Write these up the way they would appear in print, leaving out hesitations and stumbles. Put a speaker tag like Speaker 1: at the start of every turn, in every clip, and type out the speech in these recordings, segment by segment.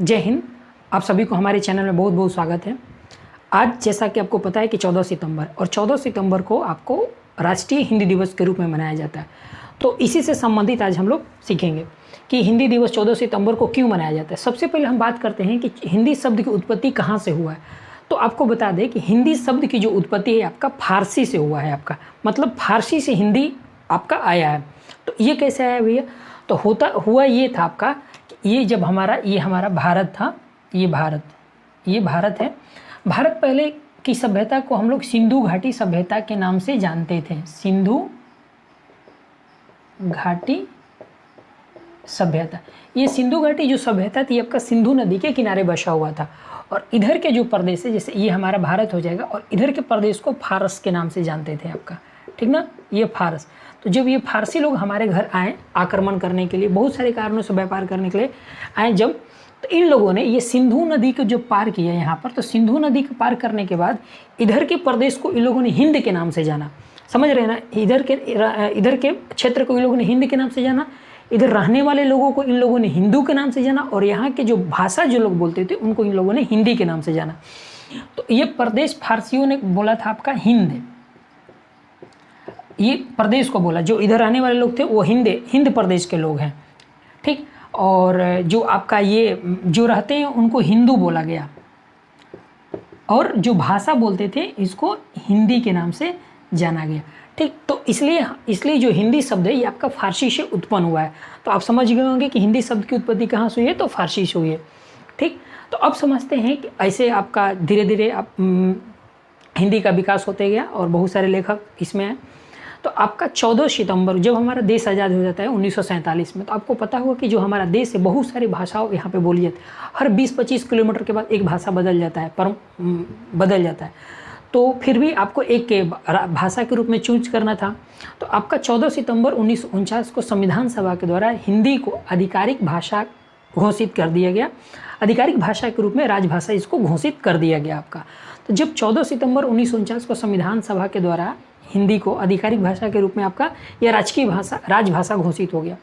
Speaker 1: जय हिंद। आप सभी को हमारे चैनल में बहुत बहुत स्वागत है। आज जैसा कि आपको पता है कि 14 सितंबर और 14 सितंबर को आपको राष्ट्रीय हिंदी दिवस के रूप में मनाया जाता है। तो इसी से संबंधित आज हम लोग सीखेंगे कि हिंदी दिवस 14 सितंबर को क्यों मनाया जाता है। सबसे पहले हम बात करते हैं कि हिंदी शब्द की उत्पत्ति कहाँ से हुआ है। तो आपको बता दें कि हिंदी शब्द की जो उत्पत्ति है आपका फारसी से हुआ है। आपका मतलब फारसी से हिंदी आपका आया है। तो ये कैसे आया भैया? तो हुआ ये था आपका, ये जब ये हमारा भारत था, ये भारत है। भारत पहले की सभ्यता को हम लोग सिंधु घाटी सभ्यता के नाम से जानते थे। सिंधु घाटी सभ्यता, ये सिंधु घाटी जो सभ्यता थी आपका सिंधु नदी के किनारे बसा हुआ था। और इधर के जो प्रदेश है, जैसे ये हमारा भारत हो जाएगा, और इधर के प्रदेश को फारस के नाम से जानते थे आपका, ठीक ना, ये फारस। तो जब ये फारसी लोग हमारे घर आए आक्रमण करने के लिए, बहुत सारे कारणों से व्यापार करने के लिए आए जब, तो इन लोगों ने ये सिंधु नदी को जो पार किया यहाँ पर, तो सिंधु नदी को पार करने के बाद इधर के प्रदेश को इन लोगों ने हिंद के नाम से जाना। समझ रहे हैं ना, इधर के क्षेत्र को इन लोगों ने हिंद के नाम से जाना, इधर रहने वाले लोगों को इन लोगों ने हिंदू के नाम से जाना, और यहाँ के जो भाषा जो लोग बोलते थे उनको इन लोगों ने हिंदी के नाम से जाना। तो ये प्रदेश फारसियों ने बोला था आपका हिंद, ये प्रदेश को बोला, जो इधर आने वाले लोग थे वो हिंद प्रदेश के लोग हैं, ठीक। और जो आपका ये जो रहते हैं उनको हिंदू बोला गया, और जो भाषा बोलते थे इसको हिंदी के नाम से जाना गया, ठीक। तो इसलिए जो हिंदी शब्द है ये आपका फारसी से उत्पन्न हुआ है। तो आप समझ गए होंगे कि हिंदी शब्द की उत्पत्ति कहाँ से हुई है, तो फारसी से हुई है, ठीक। तो अब समझते हैं कि ऐसे आपका धीरे धीरे हिंदी का विकास होते गया और बहुत सारे लेखक इसमें हैं। तो आपका 14 सितंबर जब हमारा देश आज़ाद हो जाता है 1947 में, तो आपको पता होगा कि जो हमारा देश है बहुत सारी भाषाओं यहाँ पे बोली जाती है। हर 20-25 किलोमीटर के बाद एक भाषा बदल जाता है, तो फिर भी आपको एक भाषा के रूप में चूज करना था। तो आपका 14 सितंबर 1949 को संविधान सभा के द्वारा हिंदी को आधिकारिक भाषा घोषित कर दिया गया। आधिकारिक भाषा के रूप में राजभाषा इसको घोषित कर दिया गया आपका। तो जब 14 सितंबर 1949 को संविधान सभा के द्वारा हिंदी को आधिकारिक भाषा के रूप में आपका या राजभाषा घोषित हो गया,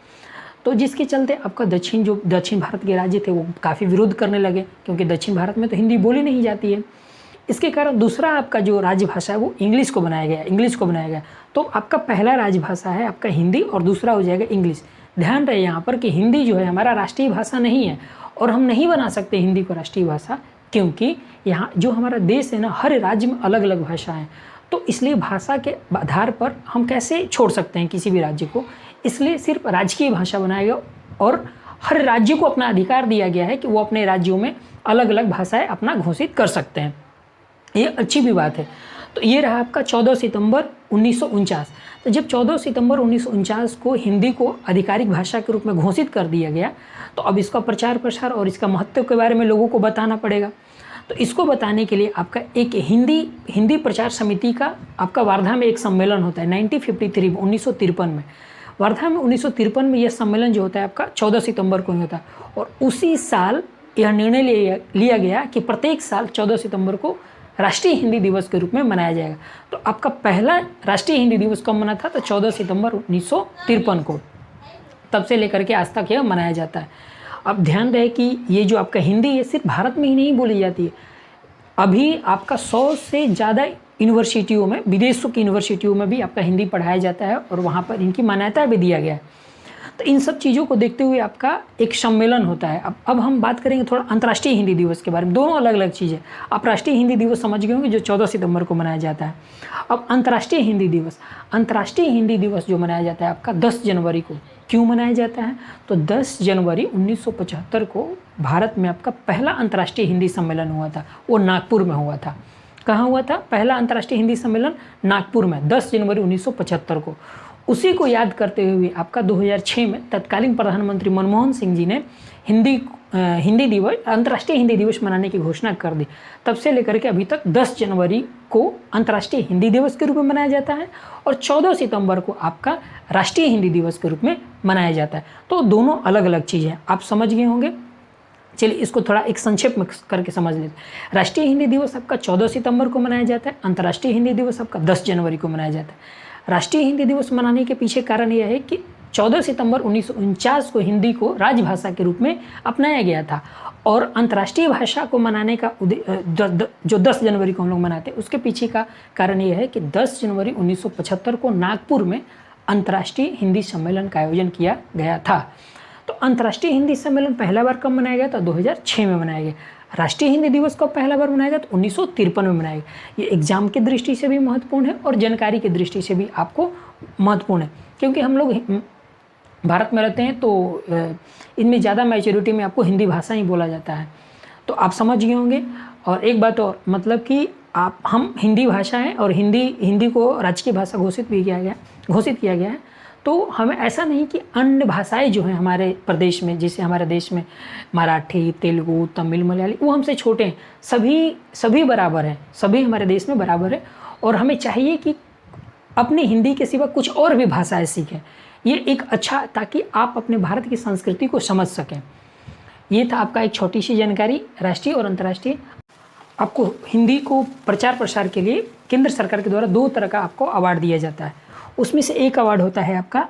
Speaker 1: तो जिसके चलते आपका दक्षिण भारत के राज्य थे वो काफ़ी विरोध करने लगे, क्योंकि दक्षिण भारत में तो हिंदी बोली नहीं जाती है। इसके कारण दूसरा आपका जो राजभाषा है वो इंग्लिश को बनाया गया। तो आपका पहला राजभाषा है आपका हिंदी और दूसरा हो जाएगा इंग्लिश। ध्यान रहे यहाँ पर कि हिंदी जो है हमारा राष्ट्रीय भाषा नहीं है, और हम नहीं बना सकते हिंदी को राष्ट्रीय भाषा, क्योंकि यहाँ जो हमारा देश है ना, हर राज्य में अलग अलग भाषा है। तो इसलिए भाषा के आधार पर हम कैसे छोड़ सकते हैं किसी भी राज्य को, इसलिए सिर्फ राजकीय भाषा बनाया गया, और हर राज्य को अपना अधिकार दिया गया है कि वो अपने राज्यों में अलग अलग भाषाएं अपना घोषित कर सकते हैं। ये अच्छी भी बात है। तो ये रहा आपका 14 सितंबर 1949। तो जब 14 सितंबर 1949 को हिंदी को आधिकारिक भाषा के रूप में घोषित कर दिया गया, तो अब इसका प्रचार प्रसार और इसका महत्व के बारे में लोगों को बताना पड़ेगा। तो इसको बताने के लिए आपका एक हिंदी प्रचार समिति का आपका वार्धा में एक सम्मेलन होता है 1953 में, 1953 में। वार्धा में 1953 में यह सम्मेलन जो होता है आपका 14 सितंबर को ही होता है, और उसी साल यह निर्णय लिया गया कि प्रत्येक साल 14 सितंबर को राष्ट्रीय हिंदी दिवस के रूप में मनाया जाएगा। तो आपका पहला राष्ट्रीय हिंदी दिवस कब मना था? तो 14 सितंबर 1953 को। तब से लेकर के आज तक यह मनाया जाता है। अब ध्यान रहे कि ये जो आपका हिंदी है सिर्फ भारत में ही नहीं बोली जाती है, अभी आपका 100 से ज़्यादा यूनिवर्सिटियों में, विदेशों की यूनिवर्सिटियों में भी आपका हिंदी पढ़ाया जाता है, और वहाँ पर इनकी मान्यता भी दिया गया है। तो इन सब चीज़ों को देखते हुए आपका एक सम्मेलन होता है। अब हम बात करेंगे थोड़ा अंतर्राष्ट्रीय हिंदी दिवस के बारे में। दोनों अलग अलग चीज़ें। आप राष्ट्रीय हिंदी दिवस समझ गए होंगे जो 14 सितंबर को मनाया जाता है। अब अंतर्राष्ट्रीय हिंदी दिवस जो मनाया जाता है आपका 10 जनवरी को। क्यों मनाया जाता है? तो 10 जनवरी 1975 को भारत में आपका पहला अंतर्राष्ट्रीय हिंदी सम्मेलन हुआ था। वो नागपुर में हुआ था। कहाँ हुआ था पहला अंतर्राष्ट्रीय हिंदी सम्मेलन? नागपुर में, 10 जनवरी 1975 को। उसी को याद करते हुए आपका 2006 में तत्कालीन प्रधानमंत्री मनमोहन सिंह जी ने हिंदी दिवस, अंतर्राष्ट्रीय हिंदी दिवस मनाने की घोषणा कर दी। तब से लेकर के अभी तक 10 जनवरी को अंतर्राष्ट्रीय हिंदी दिवस के रूप में मनाया जाता है, और 14 सितंबर को आपका राष्ट्रीय हिंदी दिवस के रूप में मनाया जाता है। तो दोनों अलग अलग चीज़ें आप समझ गए होंगे। चलिए इसको थोड़ा एक संक्षेप में करके समझ लेते हैं। राष्ट्रीय हिंदी दिवस आपका 14 सितंबर को मनाया जाता है, अंतर्राष्ट्रीय हिंदी दिवस आपका 10 जनवरी को मनाया जाता है। राष्ट्रीय हिंदी दिवस मनाने के पीछे कारण यह है कि 14 सितंबर 1949 को हिंदी को राजभाषा के रूप में अपनाया गया था। और अंतर्राष्ट्रीय भाषा को मनाने का जो 10 जनवरी को हम लोग मनाते हैं, उसके पीछे का कारण ये है कि 10 जनवरी 1975 को नागपुर में अंतर्राष्ट्रीय हिंदी सम्मेलन का आयोजन किया गया था। तो अंतर्राष्ट्रीय हिंदी सम्मेलन पहला बार कब मनाया गया था? 2006 में मनाया गया। राष्ट्रीय हिंदी दिवस कब पहला बार मनाया गया? तो 1953 में मनाया गया। ये एग्जाम की दृष्टि से भी महत्वपूर्ण है और जानकारी की दृष्टि से भी आपको महत्वपूर्ण है, क्योंकि हम लोग भारत में रहते हैं तो इनमें ज़्यादा मैच्योरिटी में आपको हिंदी भाषा ही बोला जाता है। तो आप समझ गए होंगे। और एक बात और, मतलब कि हम हिंदी भाषा है और हिंदी को राजकीय भाषा घोषित किया गया है। तो हमें ऐसा नहीं कि अन्य भाषाएं जो हैं हमारे प्रदेश में, जैसे हमारे देश में मराठी, तेलुगु, तमिल, मलयाली, वो हमसे छोटे हैं। सभी बराबर हैं, सभी हमारे देश में बराबर है। और हमें चाहिए कि अपनी हिंदी के सिवा कुछ और भी भाषाएं सीखें। ये एक अच्छा, ताकि आप अपने भारत की संस्कृति को समझ सकें। ये था आपका एक छोटी सी जानकारी राष्ट्रीय और अंतर्राष्ट्रीय। आपको हिंदी को प्रचार प्रसार के लिए केंद्र सरकार के द्वारा 2 तरह का आपको अवार्ड दिया जाता है। उसमें से एक अवार्ड होता है आपका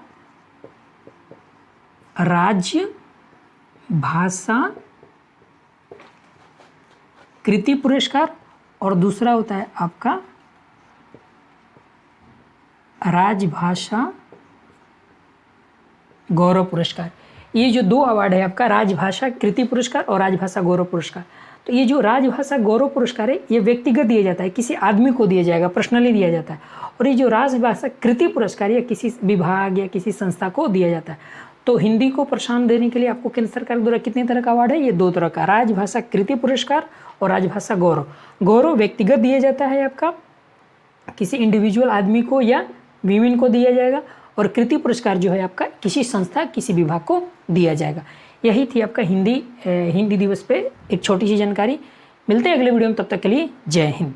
Speaker 1: राज्य भाषा कृति पुरस्कार और दूसरा होता है आपका राजभाषा गौरव पुरस्कार। ये जो 2 अवार्ड है आपका, राजभाषा कृति पुरस्कार और राजभाषा गौरव पुरस्कार। तो ये जो राजभाषा गौरव पुरस्कार है, ये व्यक्तिगत दिया जाता है, किसी आदमी को दिया जाएगा, पर्सनली दिया जाता है। और ये जो राजभाषा कृति पुरस्कार या किसी विभाग या किसी संस्था को दिया जाता है। तो हिंदी को प्रोत्साहन देने के लिए आपको केंद्र सरकार द्वारा कितने तरह का अवार्ड है? ये 2 तरह का, राजभाषा कृति पुरस्कार और राजभाषा गौरव। गौरव व्यक्तिगत दिया जाता है आपका, किसी इंडिविजुअल आदमी को या वीमेन को दिया जाएगा। और कृति पुरस्कार जो है आपका किसी संस्था, किसी विभाग को दिया जाएगा। यही थी आपका हिंदी दिवस पे एक छोटी सी जानकारी। मिलते हैं अगले वीडियो में, तब तक के लिए जय हिंद।